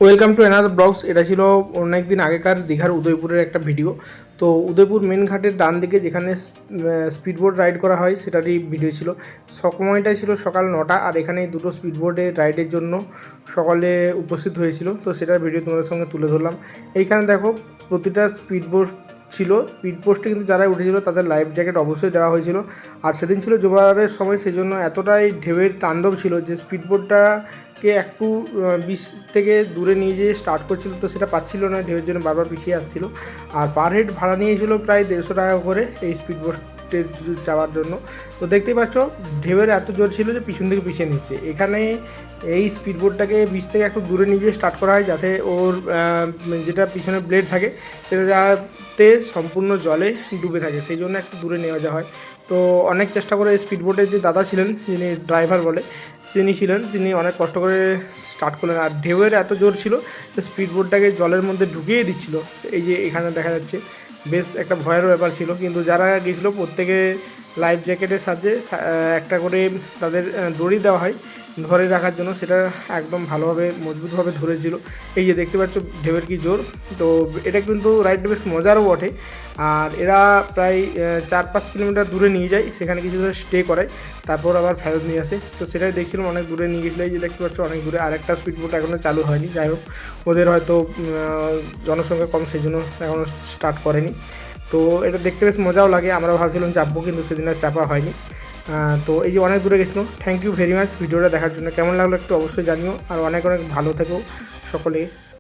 Welcome to another blogs. এটা ছিল অনেক দিন আগেকার দীঘার উদয়পুরের একটা ভিডিও। তো উদয়পুর মেন ঘাটের ডান দিকে যেখানে স্পিডবোট রাইড করা হয় সেটারই ভিডিও ছিল। সময়টা ছিল সকাল 9টা, আর এখানে দুটো স্পিডবোটে রাইডের জন্য সকলে উপস্থিত হয়েছিল। তো সেটার ভিডিও তোমাদের সঙ্গে তুলে ধরলাম। এইখানে দেখো প্রতিটা স্পিডবোট ছিল। স্পিডবোটে কিন্তু যারা উঠেছিল তাদের লাইফ জ্যাকেট অবশ্যই দেওয়া হয়েছিল। আর সেদিন ছিল জোবারের সময়, সেই জন্য এতটাই ঢেউয়ের তাণ্ডব ছিল যে স্পিডবোটটাকে একটু বিচ থেকে দূরে নিয়ে যেয়ে স্টার্ট করছিল, তো সেটা পাচ্ছিল না, ঢেউয়ের জন্য বারবার পিছিয়ে আসছিল। আর পার হেড ভাড়া নিয়েছিল প্রায় 150 টাকা করে এই স্পিডবোটে যাওয়ার জন্য। তো দেখতেই পাচ্ছ ঢেউয়ের এত জোর ছিল যে পিছন থেকে পিছিয়ে নিচ্ছে। এখানে এই স্পিডবোটটাকে বিচ থেকে একটু দূরে নিয়ে যেয়ে স্টার্ট করা হয়, যাতে ওর যেটা পিছনে ব্লেড থাকে সেটা যাতে সম্পূর্ণ জলে ডুবে থাকে, সেই জন্য একটু দূরে নেওয়া যাওয়া হয়। তো অনেক চেষ্টা করে স্পিডবোটের যে দাদা ছিলেন, যিনি ড্রাইভার বলে তিনি অনেক কষ্ট করে স্টার্ট করলেন। আর ঢেউয়ের এত জোর ছিল যে স্পিডবোটটাকে জলের মধ্যে ঢুকিয়ে দিচ্ছিল। এই যে এখানে দেখা যাচ্ছে বেশ একটা ভয়ের ব্যাপার ছিল, কিন্তু যারা গেছিলো প্রত্যেকে লাইফ জ্যাকেটের সাহায্যে একটা করে তাদের দড়ি দেওয়া হয় ধরে রাখার জন্য, সেটা একদম ভালোভাবে মজবুতভাবে ধরেছিল। এই যে দেখতে পাচ্ছ ঢেউয়ের কি জোর। তো এটা কিন্তু রাইডটা বেশ মজারও বটে। আর এরা প্রায় 4-5 কিলোমিটার দূরে নিয়ে যায়, সেখানে কিছু ধরে স্টে করায়, তারপর আবার ফেরত নিয়ে আসে। তো সেটাই দেখছিলাম, অনেক দূরে নিয়ে গেছিলো। এই যে দেখতে পাচ্ছ অনেক দূরে আরেকটা স্পিডবোট এখনও চালু হয়নি। যাই হোক, ওদের হয়তো জনসংখ্যা কম, সেই জন্য এখনও স্টার্ট করেনি। তো এটা দেখতে বেশ মজাও লাগে। আমরা ভাবছিলাম চাপবো, কিন্তু সেদিন আর চাপা হয়নি। তো এই যে অনেক দূরে গেছিলো। থ্যাংক ইউ ভেরি মাচ ভিডিওটা দেখার জন্য। কেমন লাগলো একটু অবশ্যই জানিও। আর অনেক অনেক ভালো থেকো সকলে।